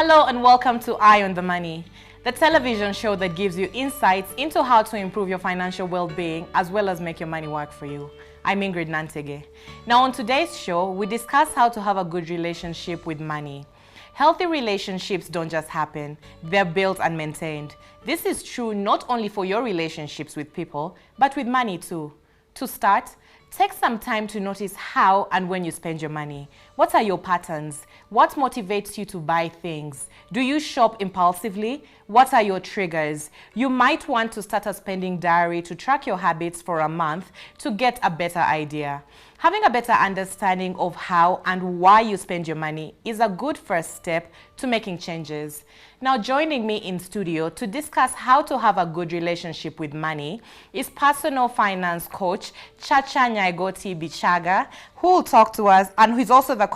Hello and welcome to Eye on the Money, the television show that gives you insights into how to improve your financial well-being as well as make your money work for you. I'm Ingrid Nantege. Now on today's show, we discuss how to have a good relationship with money. Healthy relationships don't just happen, they're built and maintained. This is true not only for your relationships with people, but with money too. To start, take some time to notice how and when you spend your money. What are your patterns? What motivates you to buy things? Do you shop impulsively? What are your triggers? You might want to start a spending diary to track your habits for a month to get a better idea. Having a better understanding of how and why you spend your money is a good first step to making changes. Now joining me in studio to discuss how to have a good relationship with money is personal finance coach Chacha Nyaigoti Bichang'a, who will talk to us and who's also the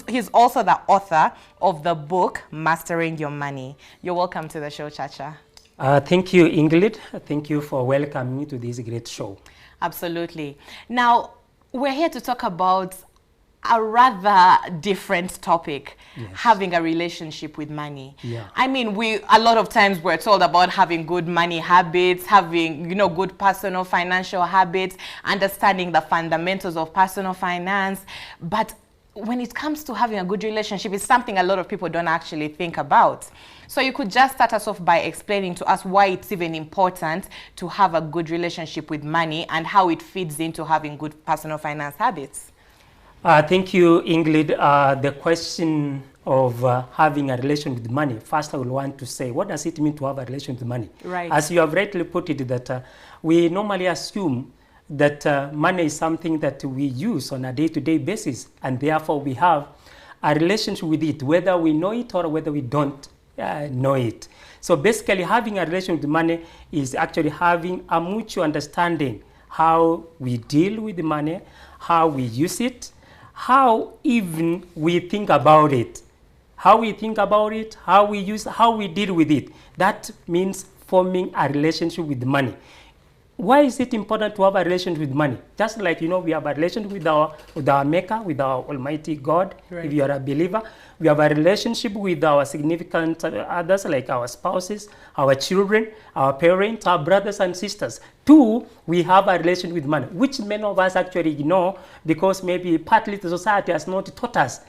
he's also the author of the book Mastering Your Money. You're welcome to the show, Chacha. Thank you, Ingrid. Thank you for welcoming me to this great show. Absolutely. Now, we're here to talk about a rather different topic, yes. Having a relationship with money. Yeah. I mean, a lot of times we're told about having good money habits, having, good personal financial habits, understanding the fundamentals of personal finance. But when it comes to having a good relationship, it's something a lot of people don't actually think about. So you could just start us off by explaining to us why it's even important to have a good relationship with money and how it feeds into having good personal finance habits. Thank you, Ingrid. The question of having a relation with money, first I will want to say, what does it mean to have a relation with money? Right. As you have rightly put it, that we normally assume that money is something that we use on a day-to-day basis, and therefore we have a relationship with it, whether we know it or whether we don't know it. So basically, having a relation with money is actually having a mutual understanding how we deal with the money, how we use it, how even we think about it, how we use, how we deal with it. That means forming a relationship with money. Why is it important to have a relationship with money? Just like, we have a relationship with our Maker, with our Almighty God. Right. If you are a believer, we have a relationship with our significant others, like our spouses, our children, our parents, our brothers and sisters. Two, we have a relationship with money, which many of us actually ignore because maybe partly the society has not taught us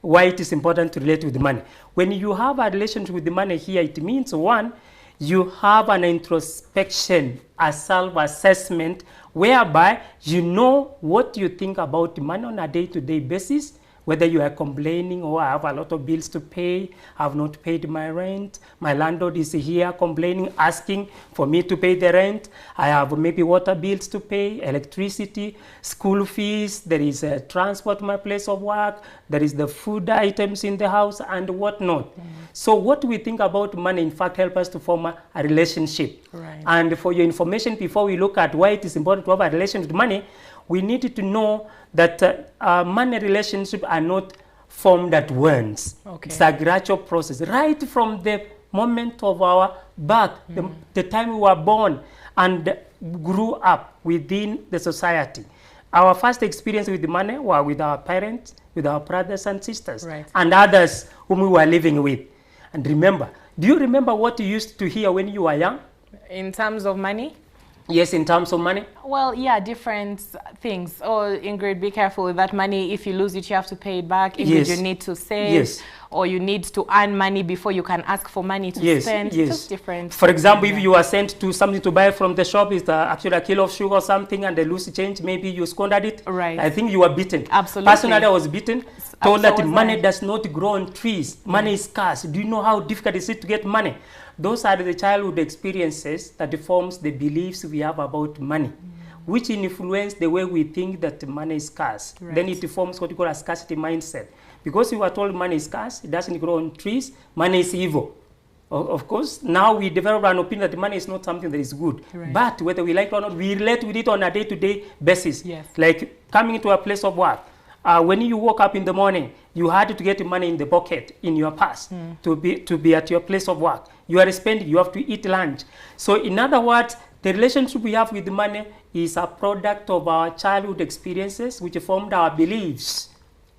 why it is important to relate with money. When you have a relationship with the money here, it means one, you have an introspection, a self-assessment, whereby you know what you think about money on a day-to-day basis, whether you are complaining, I have a lot of bills to pay, I have not paid my rent, my landlord is here complaining, asking for me to pay the rent, I have maybe water bills to pay, electricity, school fees, there is transport to my place of work, there is the food items in the house and whatnot. So what we think about money, in fact, help us to form a relationship. Right. And for your information, before we look at why it is important to have a relationship with money, we need to know that money relationships are not formed at once. Okay. It's a gradual process. Right from the moment of our birth, the time we were born and grew up within the society. Our first experience with the money were with our parents, with our brothers and sisters, right, and others whom we were living with. And remember, do you remember what you used to hear when you were young? In terms of money? Yes, in terms of money? Well, yeah, different things. Oh, Ingrid, be careful with that money. If you lose it, you have to pay it back. Ingrid, yes, you need to save. Yes. Or you need to earn money before you can ask for money to yes, spend. Yes. Just different. For example, if you are sent to something to buy from the shop, it's actually a kilo of sugar or something, and they lose change, maybe you squandered it. Right. I think you were beaten. Absolutely. Personally, I was beaten. Told that money I. does not grow on trees. Money is scarce. Do you know how difficult it is to get money? Those are the childhood experiences that forms the beliefs we have about money, which influence the way we think that money is scarce. Right. Then it forms what you call a scarcity mindset. Because we were told money is scarce, it doesn't grow on trees, money is evil. Of course, now we develop an opinion that money is not something that is good. Right. But whether we like it or not, we relate with it on a day-to-day basis. Yes. Like coming to a place of work. When you woke up in the morning, you had to get money in the pocket, in your purse, to be at your place of work. You are spending, you have to eat lunch. So in other words, the relationship we have with the money is a product of our childhood experiences, which formed our beliefs.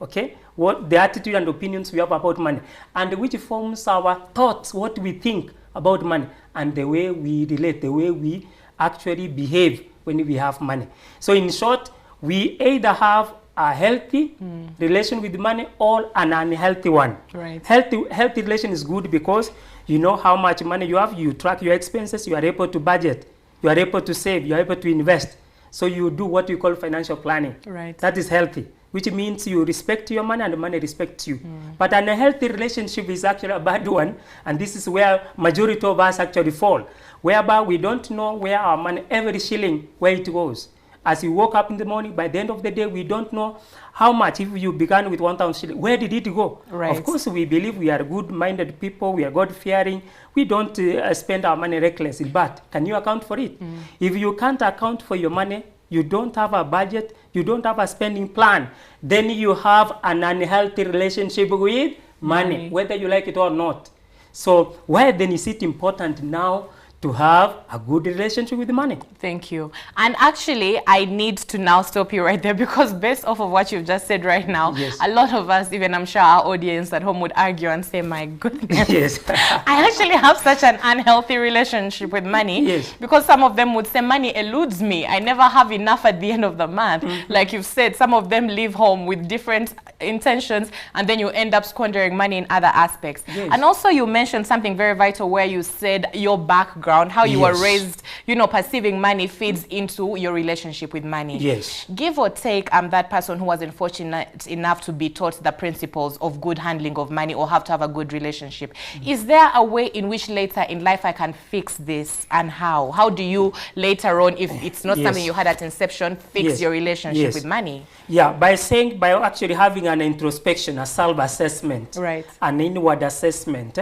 Okay? what the attitude and opinions we have about money, and which forms our thoughts, what we think about money, and the way we relate, the way we actually behave when we have money. So in short, we either have a healthy relation with money or an unhealthy one. Right. Healthy relation is good because you know how much money you have, you track your expenses, you are able to budget, you are able to save, you are able to invest. So you do what we call financial planning. Right. That is healthy, which means you respect your money and the money respects you. But an unhealthy relationship is actually a bad one, and this is where majority of us actually fall, whereby we don't know where our money, every shilling, where it goes. As you woke up in the morning, by the end of the day, we don't know how much. If you began with 1,000 shillings, where did it go? Right. Of course, we believe we are good-minded people, we are God-fearing. We don't spend our money recklessly, but can you account for it? If you can't account for your money, you don't have a budget, you don't have a spending plan, then you have an unhealthy relationship with money, whether you like it or not. So why then is it important now to have a good relationship with money? Thank you. And actually, I need to now stop you right there, because based off of what you've just said right now, yes, a lot of us, even I'm sure our audience at home, would argue and say, my goodness, yes, I actually have such an unhealthy relationship with money. Yes. Because some of them would say, money eludes me. I never have enough at the end of the month. Like you've said, some of them leave home with different intentions, and then you end up squandering money in other aspects. Yes. And also you mentioned something very vital where you said your background, how you were raised, you know, perceiving money feeds into your relationship with money. Yes. Give or take, I'm that person who wasn't fortunate enough to be taught the principles of good handling of money or have to have a good relationship. Is there a way in which later in life I can fix this, and how? How do you later on, if it's not something you had at inception, fix your relationship with money? Yeah, by actually having an introspection, a self-assessment, right, an inward assessment,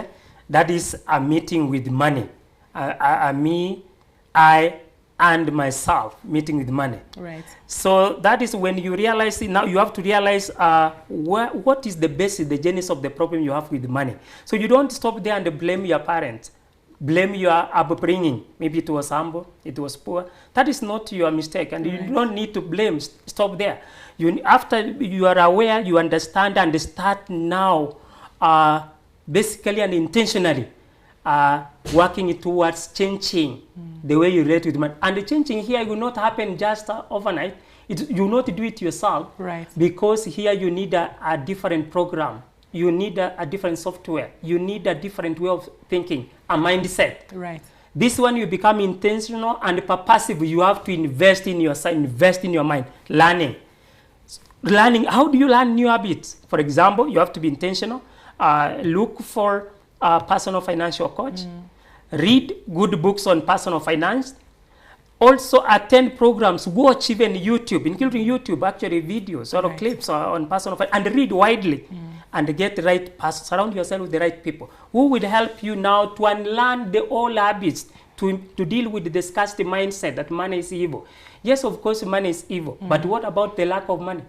that is a meeting with money. Me, I, and myself, meeting with money. Right. So that is when you realize, now you have to realize what is the basis, the genesis of the problem you have with money. So you don't stop there and blame your parents, blame your upbringing. Maybe it was humble, it was poor. That is not your mistake, and you don't need to blame. Stop there. After you are aware, you understand, and start now basically and intentionally working towards changing the way you relate with money. And the changing here will not happen just overnight. You will not do it yourself. Right. Because here you need a different program. You need a different software. You need a different way of thinking, a mindset. Right. This one, you become intentional and purposive. You have to invest in yourself, invest in your mind, learning. How do you learn new habits? For example, you have to be intentional. Look for a personal financial coach. Read good books on personal finance. Also attend programs, watch even YouTube, including YouTube, actually videos or clips on personal finance, and read widely and get the right person. Surround yourself with the right people who will help you now to unlearn the old habits, to deal with the scarcity mindset that money is evil. Yes, of course, money is evil, but what about the lack of money?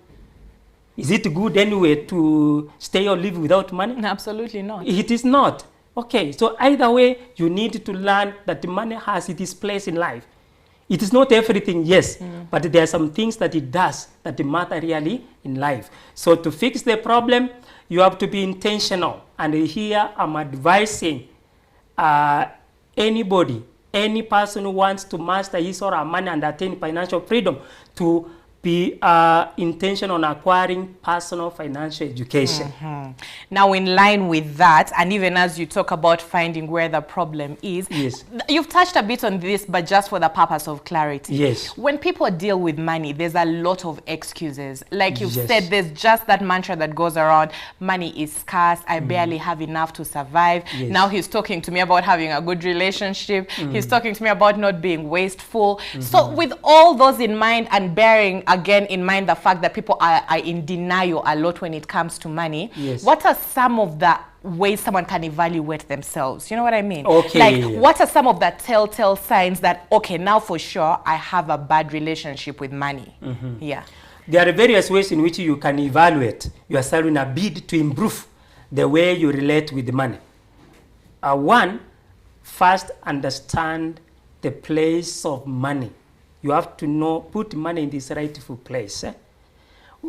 Is it good anyway to stay or live without money? Absolutely not. It is not. Okay, so either way, you need to learn that the money has its place in life. It is not everything, yes, but there are some things that it does that matter really in life. So to fix the problem, you have to be intentional. And here I'm advising anybody, any person who wants to master his or her money and attain financial freedom, to be intentional on acquiring personal financial education. Now, in line with that, and even as you talk about finding where the problem is, yes, you've touched a bit on this, but just for the purpose of clarity. Yes. When people deal with money, there's a lot of excuses. Like you've said, there's just that mantra that goes around, money is scarce, I barely have enough to survive. Yes. Now he's talking to me about having a good relationship. He's talking to me about not being wasteful. So with all those in mind, and bearing again in mind the fact that people are in denial a lot when it comes to money, what are some of the ways someone can evaluate themselves? You know what I mean? Okay. Like, what are some of the telltale signs that, okay, now for sure I have a bad relationship with money? Yeah. There are various ways in which you can evaluate yourself in a bid to improve the way you relate with money. One, first understand the place of money. You have to know, put money in this rightful place.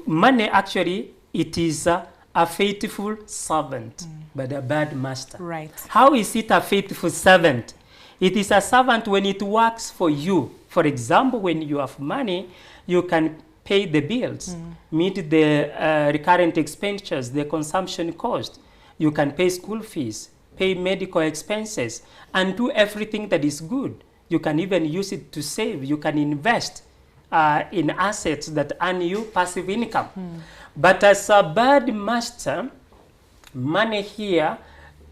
Money, actually, it is a a faithful servant, but a bad master. Right. How is it a faithful servant? It is a servant when it works for you. For example, when you have money, you can pay the bills, meet the recurrent expenditures, the consumption cost. You can pay school fees, pay medical expenses, and do everything that is good. You can even use it to save. You can invest in assets that earn you passive income. But as a bad master, money here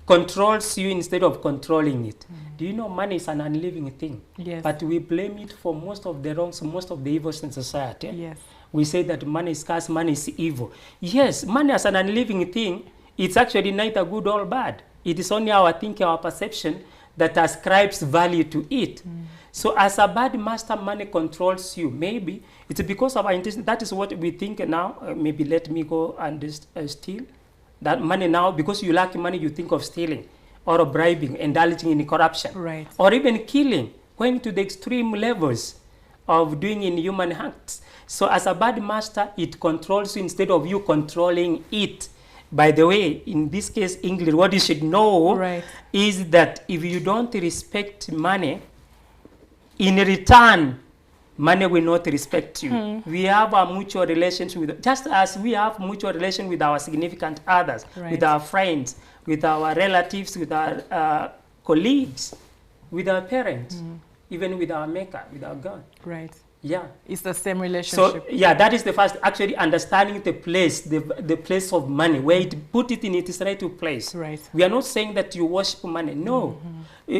controls you instead of controlling it. Do you know money is an unliving thing? Yes. But we blame it for most of the wrongs, most of the evils in society. Yes. We say that money is scarce, money is evil. Yes, money as an unliving thing, it's actually neither good or bad. It is only our thinking, our perception that ascribes value to it. So as a bad master, money controls you. Maybe it's because of our intention. That is what we think now. Maybe let me go and steal. That money now, because you lack money, you think of stealing or of bribing, indulging in corruption. Right. Or even killing, going to the extreme levels of doing inhuman acts. So as a bad master, it controls you instead of you controlling it. By the way, in this case, English, what you should know is that if you don't respect money, in return, money will not respect you. We have a mutual relationship with, just as we have mutual relation with our significant others, with our friends, with our relatives, with our colleagues, with our parents, even with our maker, with our God. Right. Yeah. It's the same relationship. So, yeah, that is the first, actually understanding the place, the place of money, where it put it in its rightful place. Right. We are not saying that you worship money. No.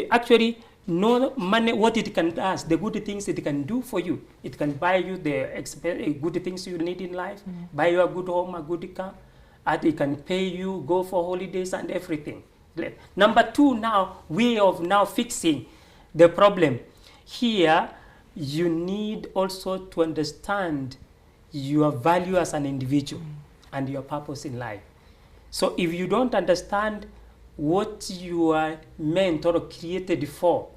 Actually, no money, what it can do, the good things it can do for you. It can buy you the good things you need in life, buy you a good home, a good car, and it can pay you, go for holidays and everything. Number two now, way of now fixing the problem. Here, you need also to understand your value as an individual and your purpose in life. So if you don't understand what you are meant or created for,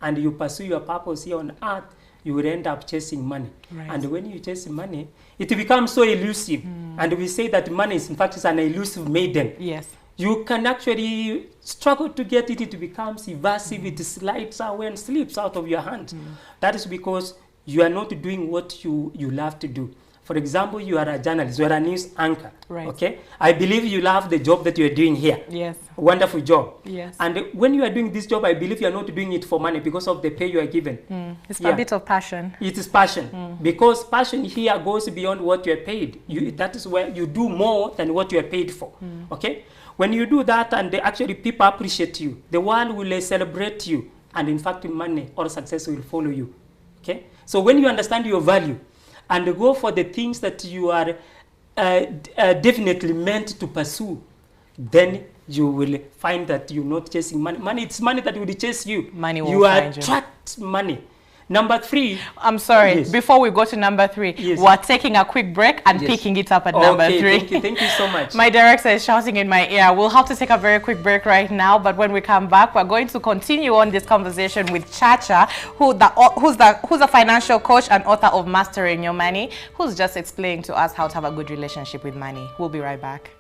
and you pursue your purpose here on earth, you will end up chasing money. Right. And when you chase money, it becomes so elusive. And we say that money is, in fact, is an elusive maiden. Yes. You can actually struggle to get it. It becomes evasive. It slides away and slips out of your hand. That is because you are not doing what you love to do. For example, you are a journalist, you are a news anchor. Right. Okay? I believe you love the job that you are doing here. Yes. Wonderful job. Yes. And when you are doing this job, I believe you are not doing it for money because of the pay you are given. It's a bit of passion. It is passion. Because passion here goes beyond what you are paid. That is where you do more than what you are paid for. Okay? When you do that and actually people appreciate you, the world will celebrate you. And in fact, money or success will follow you. Okay? So when you understand your value and go for the things that you are definitely meant to pursue, then you will find that you're not chasing money. It's money that will chase you. Money will find you. You attract money. Number three. I'm sorry. Yes. Before we go to number three, we're taking a quick break and picking it up at number three. Thank you so much. My director is shouting in my ear. We'll have to take a very quick break right now, but when we come back, we're going to continue on this conversation with Chacha, who's a financial coach and author of Mastering Your Money, who's just explaining to us how to have a good relationship with money. We'll be right back.